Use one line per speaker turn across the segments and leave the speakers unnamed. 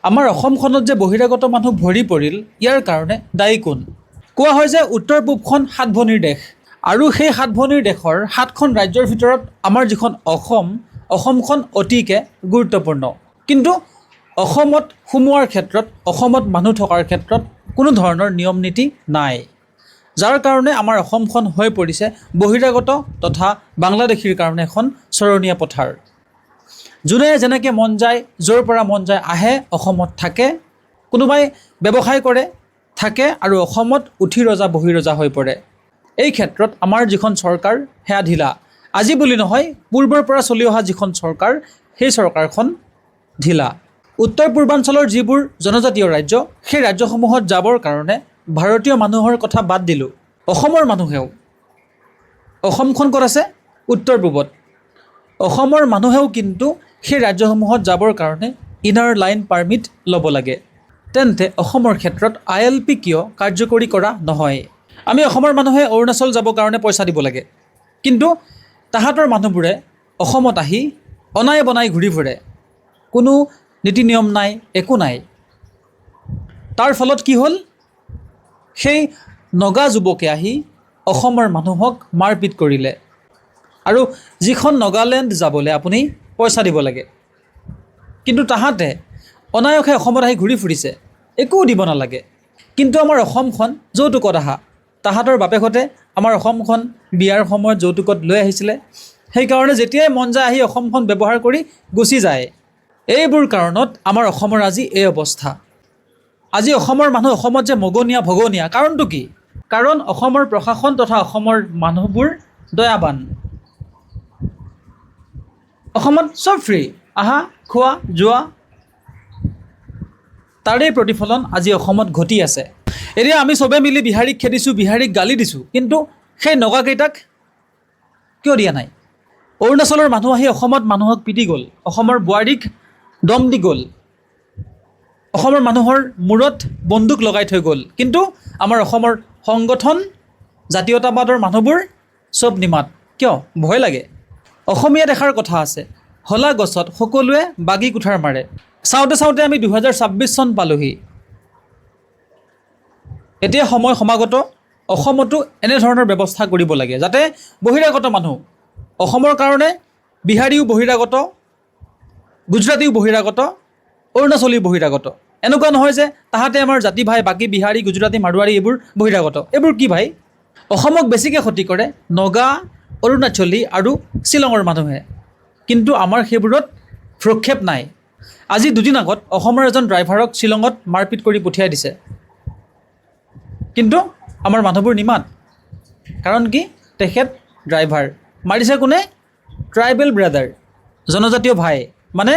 আমাৰ অসমখনত যে বহিৰাগত মানুহ ভৰি পৰিল, ইয়াৰ কাৰণে দায়ী কোন? কোৱা হয় যে উত্তৰ পূবখন 7 ভনীৰ দেশ, আৰু সেই 7 ভনীৰ দেশৰ 7খন ৰাজ্যৰ ভিতৰত আমাৰ যিখন অসমখন অতিকে গুৰুত্বপূৰ্ণ। কিন্তু অসমত সোমোৱাৰ ক্ষেত্ৰত, অসমত মানুহ থকাৰ ক্ষেত্ৰত কোনো ধৰণৰ নিয়ম নীতি নাই, যাৰ কাৰণে আমাৰ অসমখন হৈ পৰিছে বহিৰাগত তথা বাংলাদেশীৰ কাৰণে এখন চৰণীয়া পথাৰ। যোনে যেনেকৈ মন যায়, য'ৰ পৰা মন যায় আহে, অসমত থাকে, কোনোবাই ব্যৱসায় কৰে থাকে, আৰু অসমত উঠি ৰজা বহি ৰজা হৈ পৰে। এই ক্ষেত্ৰত আমাৰ যিখন চৰকাৰ সেয়া ঢিলা। আজি বুলি নহয়, পূৰ্বৰ পৰা চলি অহা যিখন চৰকাৰ, সেই চৰকাৰখন ঢিলা। উত্তৰ পূৰ্বাঞ্চলৰ যিবোৰ জনজাতীয় ৰাজ্য, সেই ৰাজ্যসমূহত যাবৰ কাৰণে ভাৰতীয় মানুহৰ কথা বাদ দিলোঁ, অসমৰ মানুহেও, অসমখন ক'ত আছে? উত্তৰ পূবত। অসমৰ মানুহেও কিন্তু সেই ৰাজ্যসমূহত যাবৰ কাৰণে ইনাৰ লাইন পাৰ্মিট ল'ব লাগে। তেন্তে অসমৰ ক্ষেত্ৰত ILP কিয় কাৰ্যকৰী কৰা নহয়? আমি অসমৰ মানুহে অৰুণাচল যাবৰ কাৰণে পইচা দিব লাগে, কিন্তু তাহাঁতৰ মানুহবোৰে অসমত আহি অনাই বনাই ঘূৰি ফুৰে, কোনো নীতি নিয়ম নাই, একো নাই। তাৰ ফলত কি হ'ল? সেই নগা যুৱকে আহি অসমৰ মানুহক মাৰপিট কৰিলে, আৰু যিখন নগালেণ্ড যাবলৈ আপুনি পইচা দিব লাগে, কিন্তু তাহাঁতে অনায়সে অসমত আহি ঘূৰি ফুৰিছে, একো দিব নালাগে। কিন্তু আমাৰ অসমখন যৌতুকত আহা, তাহাঁতৰ বাপেকহঁতে আমাৰ অসমখন বিয়াৰ সময়ত যৌতুকত লৈ আহিছিলে, সেইকাৰণে যেতিয়াই মন যায় আহি অসমখন ব্যৱহাৰ কৰি গুচি যায়। এইবোৰ কাৰণত আমাৰ অসমৰ আজি এই অৱস্থা। আজি অসমৰ মানুহ অসমত যে মগনীয়া ভগনীয়া, কাৰণটো কি? কাৰণ অসমৰ প্ৰশাসন তথা অসমৰ মানুহবোৰ দয়াবান। অসমত চব ফ্ৰী, আহা, খোৱা, যোৱা। তাৰেই প্ৰতিফলন আজি অসমত ঘটি আছে। এতিয়া আমি চবে মিলি বিহাৰীক খেদিছোঁ, বিহাৰীক গালি দিছোঁ, কিন্তু সেই নগাকেইটাক কিয় দিয়া নাই? অৰুণাচলৰ মানুহ আহি অসমত মানুহক পিটি গ'ল, অসমৰ বোৱাৰীক দম দি গ'ল, অসমৰ মানুহৰ মূৰত বন্দুক লগাই থৈ গ'ল, কিন্তু আমাৰ অসমৰ সংগঠন জাতীয়তাবাদৰ মানুহবোৰ চব নিমাত। কিয়? ভয় লাগে। অসমীয়া দেখাৰ কথা আছে, হলা গছত সকলোৱে বাগি কুঠাৰ মাৰে। চাওঁতে চাওঁতে আমি 2026 চন পালোহি। এতিয়া সময় সমাগত, অসমতো এনেধৰণৰ ব্যৱস্থা কৰিব লাগে, যাতে বহিৰাগত মানুহ, অসমৰ কাৰণে বিহাৰীও বহিৰাগত, গুজৰাটীও বহিৰাগত, অৰুণাচলীও বহিৰাগত। এনেকুৱা নহয় যে তাহাঁতে আমাৰ জাতি ভাই, বাকী বিহাৰী, গুজৰাটী, মাৰোৱাৰী এইবোৰ বহিৰাগত। এইবোৰ কি ভাই? অসমক বেছিকৈ ক্ষতি কৰে নগা, অৰুণাচলী আৰু শ্বিলঙৰ মানুহে, কিন্তু আমাৰ সেইবোৰত ভ্ৰক্ষেপ নাই। আজি দুদিন আগত অসমৰ এজন ড্ৰাইভাৰক শ্বিলঙত মাৰপিট কৰি পঠিয়াই দিছে, কিন্তু আমাৰ মানুহবোৰ নিমাত। কাৰণ কি? তেখেত ড্ৰাইভাৰ। মাৰিছে কোনে? ট্ৰাইবেল ব্ৰাদাৰ, জনজাতীয় ভাই। মানে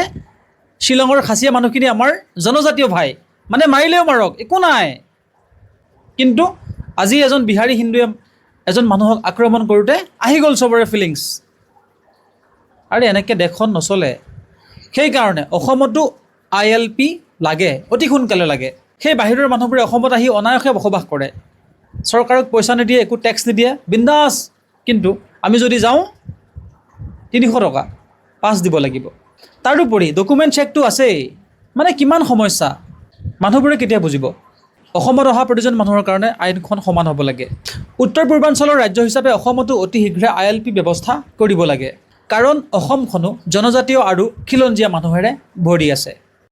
শ্বিলঙৰ খাচীয়া মানুহখিনি আমাৰ জনজাতীয় ভাই, মানে মাৰিলেও মাৰক, একো নাই। কিন্তু আজি এজন বিহাৰী হিন্দুৱে এজন মানুহক আক্ৰমণ কৰোঁতে আহি গ'ল চবৰে ফিলিংছ। আৰু এনেকৈ দেশখন নচলে। সেইকাৰণে অসমতো ILP লাগে, অতি সোনকালে লাগে। সেই বাহিৰৰ মানুহবোৰে অসমত আহি অনায়সে বসবাস কৰে, চৰকাৰক পইচা নিদিয়ে, একো টেক্স নিদিয়ে, বিন্দাছ। কিন্তু আমি যদি যাওঁ 300 টকা পাছ দিব লাগিব। তাৰোপৰি ডকুমেণ্ট চেকটো আছেই। মানে কিমান সমস্যা, মানুহবোৰে কেতিয়া বুজিব? অসমত অহা প্ৰতিজন মানুহৰ কাৰণে আইনখন সমান হ'ব লাগে। উত্তৰ পূৰ্বাঞ্চলৰ ৰাজ্য হিচাপে অসমতো অতি শীঘ্ৰে ILP ব্যৱস্থা কৰিব লাগে, কাৰণ অসমখনো জনজাতীয় আৰু খিলঞ্জীয়া মানুহেৰে ভৰি আছে।